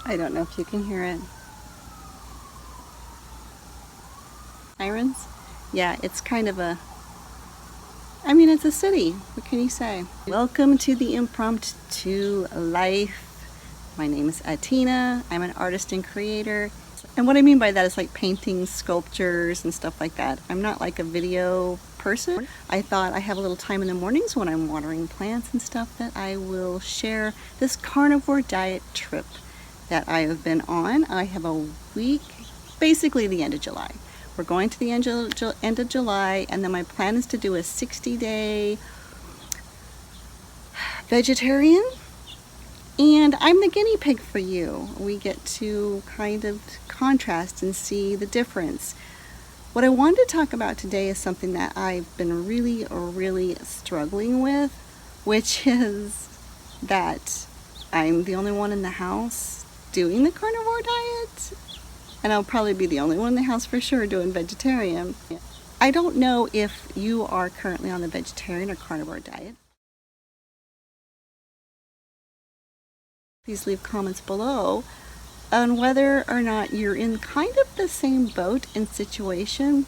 I don't know if you can hear it. Sirens? Yeah, it's kind of a, I mean, it's a city. What can you say? Welcome to the Impromptu Life. My name is Artettina. I'm an artist and creator. And what I mean by that is like paintings, sculptures, and stuff like that. I'm not like a video person. I thought I have a little time in the mornings when I'm watering plants and stuff that I will share this carnivore diet trip that I have been on. I have a week, basically the end of July. We're going to the end of July, and then my plan is to do a 60-day vegetarian. And I'm the guinea pig for you. We get to kind of contrast and see the difference. What I wanted to talk about today is something that I've been really struggling with, which is that I'm the only one in the house doing the carnivore diet. And I'll probably be the only one in the house for sure doing vegetarian. I don't know if you are currently on the vegetarian or carnivore diet. Please leave comments below on whether or not you're in kind of the same boat and situation,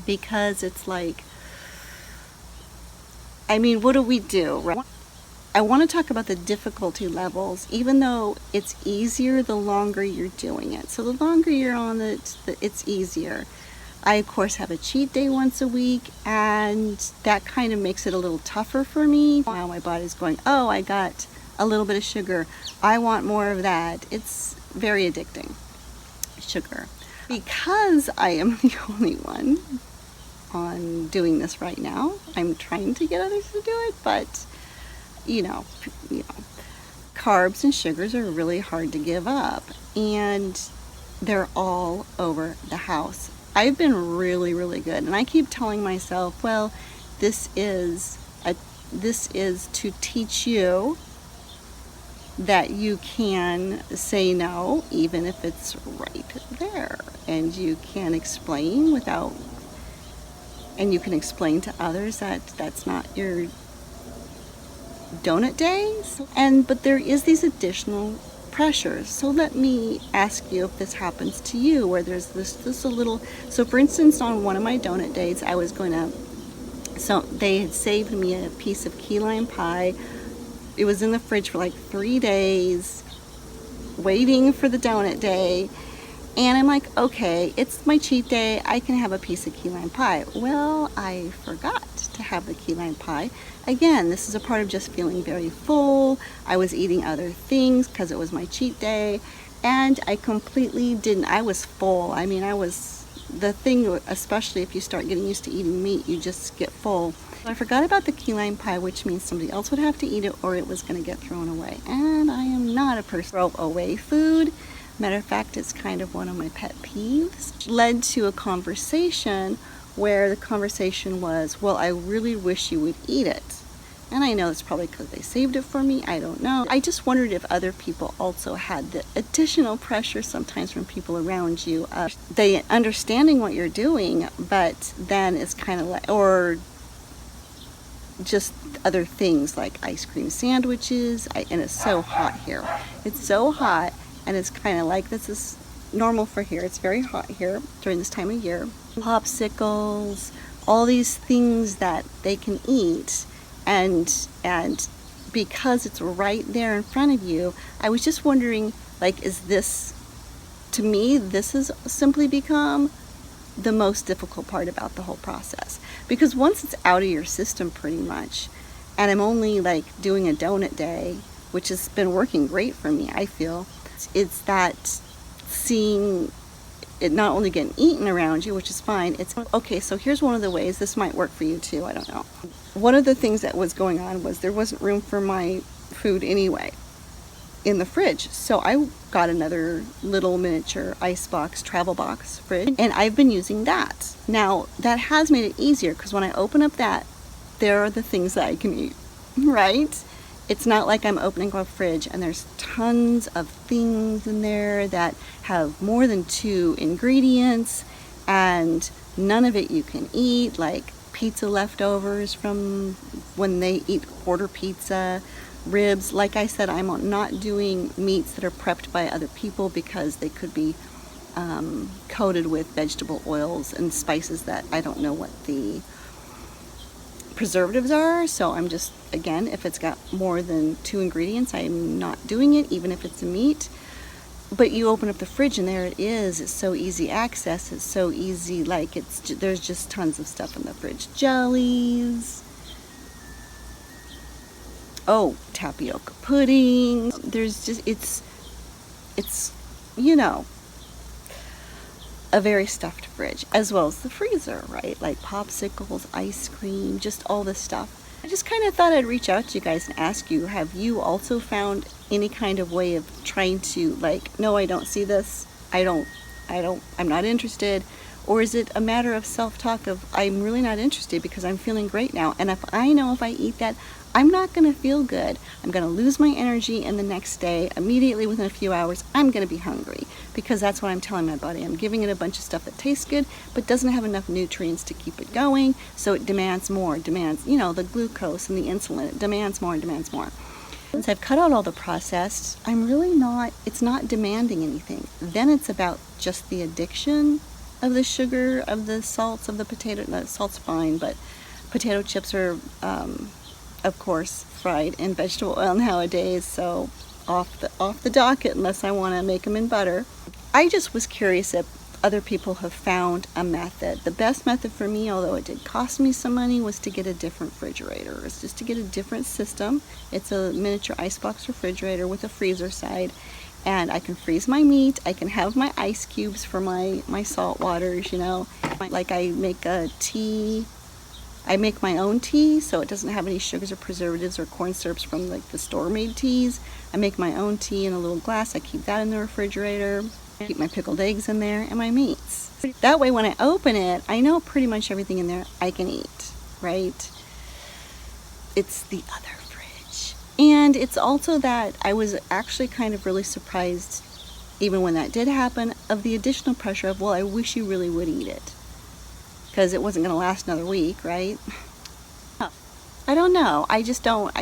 because it's like, I mean, what do we do, right? I want to talk about the difficulty levels, even though it's easier the longer you're doing it. So the longer you're on it, it's easier. I, of course, have a cheat day once a week, and that kind of makes it a little tougher for me. Now my body's going, oh, I got a little bit of sugar. I want more of that. It's very addicting, sugar. Because I am the only one on doing this right now, I'm trying to get others to do it, but you know, carbs and sugars are really hard to give up, and they're all over the house. I've been really good, and I keep telling myself, well, this is to teach you that you can say no, even if it's right there, and you can explain and you can explain to others that that's not your donut days, but there is these additional pressures. So let me ask you if this happens to you, where there's this a little. So for instance, on one of my donut days, I was going to. So they had saved me a piece of key lime pie. It was in the fridge for like 3 days, waiting for the donut day. And I'm like, okay, it's my cheat day. I can have a piece of key lime pie. Well, I forgot to have the key lime pie. Again, this is a part of just feeling very full. I was eating other things because it was my cheat day, and I completely didn't. I was full. I mean, the thing, especially if you start getting used to eating meat, you just get full. I forgot about the key lime pie, which means somebody else would have to eat it or it was going to get thrown away. And I am not a person who throw away food. Matter of fact, it's kind of one of my pet peeves. Led to a conversation where the conversation was, well, I really wish you would eat it. And I know it's probably because they saved it for me. I don't know. I just wondered if other people also had the additional pressure sometimes from people around you. They understanding what you're doing, but then it's kind of like, or just other things like ice cream sandwiches. And it's so hot here. It's so hot, and it's kind of like, this is normal for here. It's very hot here during this time of year. Popsicles, all these things that they can eat, and because it's right there in front of you, I was just wondering, like, is this, to me, this has simply become the most difficult part about the whole process, because once it's out of your system pretty much, and I'm only like doing a donut day, which has been working great for me, I feel, it's that seeing it not only getting eaten around you, which is fine. It's okay. So here's one of the ways this might work for you too. I don't know. One of the things that was going on was there wasn't room for my food anyway in the fridge. So I got another little miniature icebox, travel box fridge, and I've been using that. Now that has made it easier, because when I open up that, there are the things that I can eat, right? It's not like I'm opening a fridge and there's tons of things in there that have more than 2 ingredients, and none of it you can eat, like pizza leftovers from when they eat quarter pizza, ribs. Like I said, I'm not doing meats that are prepped by other people because they could be coated with vegetable oils and spices that I don't know what the preservatives are. So I'm just, again, if it's got more than 2 ingredients, I'm not doing it, even if it's a meat. But you open up the fridge and there it is. It's so easy access. It's so easy, like there's just tons of stuff in the fridge. Jellies. Oh, tapioca pudding. There's just, it's you know, a very stuffed fridge, as well as the freezer, right? Like popsicles, ice cream, just all this stuff. I just kind of thought I'd reach out to you guys and ask you, have you also found any kind of way of trying to, like, no, I don't see this, I'm not interested? Or is it a matter of self-talk of, I'm really not interested because I'm feeling great now, and if I know if I eat that, I'm not going to feel good. I'm going to lose my energy, and the next day, immediately within a few hours, I'm going to be hungry, because that's what I'm telling my body. I'm giving it a bunch of stuff that tastes good, but doesn't have enough nutrients to keep it going, so it demands more, you know, the glucose and the insulin, it demands more and demands more. Since I've cut out all the processed, I'm really not, it's not demanding anything. Then it's about just the addiction of the sugar, of the salts, of the potato. No, salt's fine, but potato chips are, of course, fried in vegetable oil nowadays, so off the docket unless I want to make them in butter. I just was curious if other people have found a method. The best method for me, although it did cost me some money, was to get a different refrigerator. It's just to get a different system. It's a miniature icebox refrigerator with a freezer side, and I can freeze my meat. I can have my ice cubes for my salt waters, you know. Like I make a tea. I make my own tea, so it doesn't have any sugars or preservatives or corn syrups from like the store-made teas. I make my own tea in a little glass. I keep that in the refrigerator. I keep my pickled eggs in there and my meats. That way when I open it, I know pretty much everything in there I can eat, right? It's the other fridge. And it's also that I was actually kind of really surprised, even when that did happen, of the additional pressure of, well, I wish you really would eat it, because it wasn't going to last another week, right? I don't know. I just don't.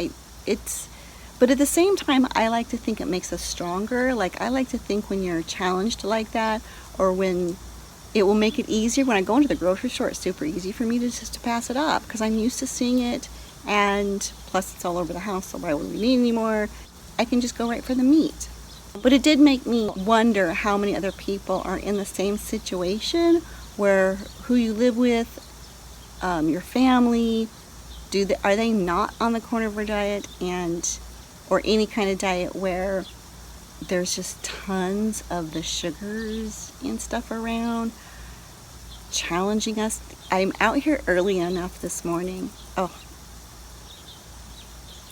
But at the same time, I like to think it makes us stronger. Like, I like to think when you're challenged like that, or when it will make it easier. When I go into the grocery store, it's super easy for me to just to pass it up, because I'm used to seeing it, and plus it's all over the house, so why would we need any more? I can just go right for the meat. But it did make me wonder how many other people are in the same situation, where who you live with, your family, are they not on the carnivore diet, or any kind of diet where there's just tons of the sugars and stuff around, challenging us. I'm out here early enough this morning. Oh,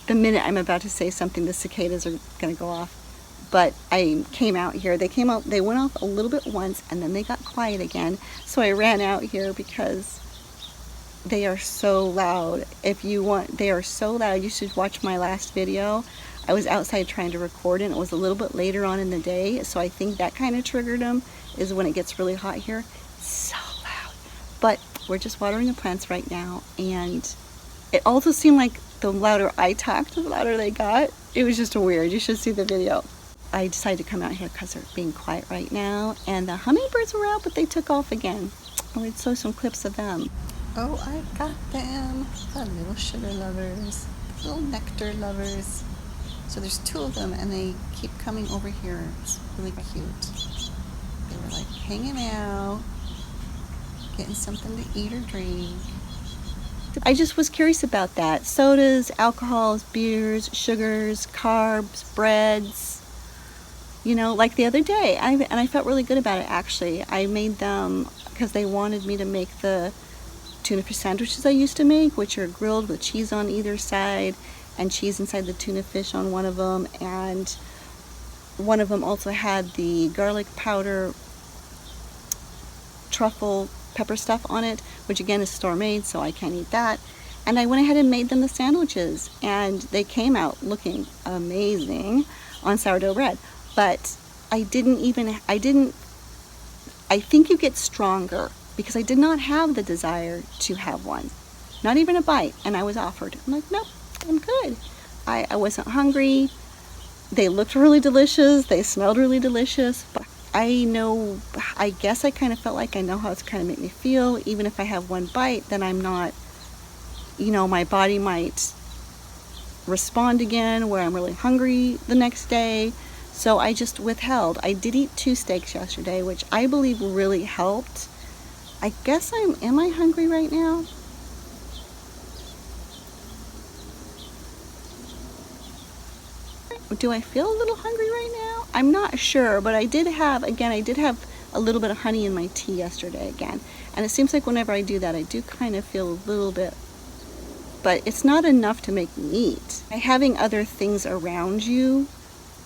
the minute I'm about to say something, the cicadas are going to go off. But I came out here. They went off a little bit once, and then they got quiet again. So I ran out here because they are so loud. They are so loud. You should watch my last video. I was outside trying to record, and it was a little bit later on in the day, so I think that kind of triggered them, is when it gets really hot here. It's so loud. But we're just watering the plants right now, and it also seemed like the louder I talked, the louder they got. It was just weird. You should see the video. I decided to come out here because they're being quiet right now, and the hummingbirds were out, but they took off again. I would show some clips of them. Oh, I got them. The little sugar lovers, little nectar lovers. So there's 2 of them, and they keep coming over here. It's really cute. They were like hanging out, getting something to eat or drink. I just was curious about that. Sodas, alcohols, beers, sugars, carbs, breads. You know, like the other day, I felt really good about it, actually. I made them because they wanted me to make the tuna fish sandwiches I used to make, which are grilled with cheese on either side, and cheese inside the tuna fish on one of them, and one of them also had the garlic powder truffle pepper stuff on it, which again is store made, so I can't eat that. And I went ahead and made them the sandwiches, and they came out looking amazing on sourdough bread. But I think you get stronger, because I did not have the desire to have one, not even a bite, and I was offered. I'm like, nope, I'm good. I wasn't hungry. They looked really delicious. They smelled really delicious. But I guess I kind of felt like I know how it's kind of make me feel. Even if I have one bite, then I'm not, my body might respond again where I'm really hungry the next day. So I just withheld. I did eat 2 steaks yesterday, which I believe really helped. I guess am I hungry right now? Do I feel a little hungry right now? I'm not sure, but I did have a little bit of honey in my tea yesterday again. And it seems like whenever I do that, I do kind of feel a little bit, but it's not enough to make me eat. Having other things around you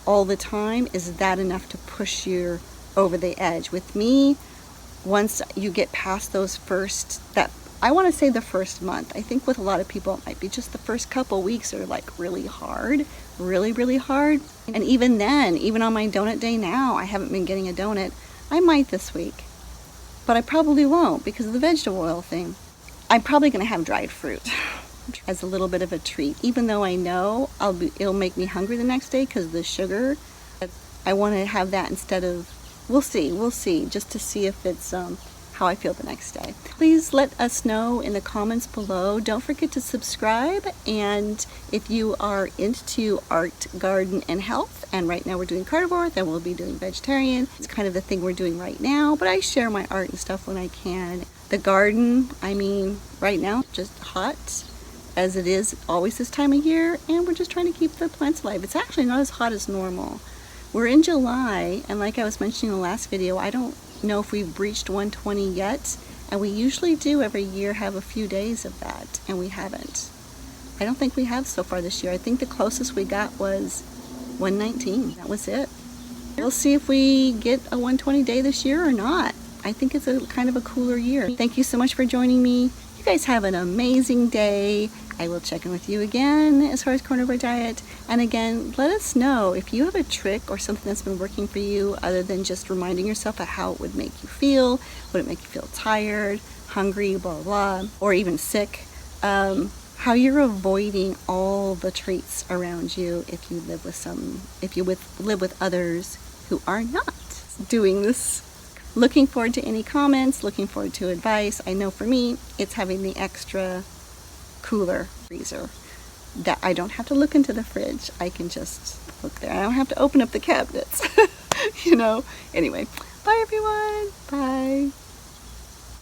all the time, is that enough to push you over the edge? With me, once you get past those I want to say the first month. I think with a lot of people, it might be just the first couple weeks are like really hard, really hard. And even then, even on my donut day now, I haven't been getting a donut. I might this week, but I probably won't because of the vegetable oil thing. I'm probably going to have dried fruit as a little bit of a treat, even though I know it'll make me hungry the next day because of the sugar. I want to have that instead of, we'll see, just to see if it's how I feel the next day. Please let us know in the comments below. Don't forget to subscribe, and if you are into art, garden, and health, and right now we're doing carnivore, then we'll be doing vegetarian. It's kind of the thing we're doing right now, but I share my art and stuff when I can. The garden, right now, just hot, as it is always this time of year, and we're just trying to keep the plants alive. It's actually not as hot as normal. We're in July, and like I was mentioning in the last video, I don't know if we've breached 120 yet, and we usually do every year have a few days of that, and we haven't. I don't think we have so far this year. I think the closest we got was 119. That was it. We'll see if we get a 120 day this year or not. I think it's a kind of a cooler year. Thank you so much for joining me. You guys have an amazing day. I will check in with you again as far as carnivore diet. And again, let us know if you have a trick or something that's been working for you other than just reminding yourself of how it would make you feel. Would it make you feel tired, hungry, blah, blah, blah, or even sick? How you're avoiding all the treats around you if you live with others who are not doing this. Looking forward to any comments, looking forward to advice. I know for me, it's having the extra cooler freezer that I don't have to look into the fridge. I can just look there. I don't have to open up the cabinets. Anyway, bye everyone. Bye.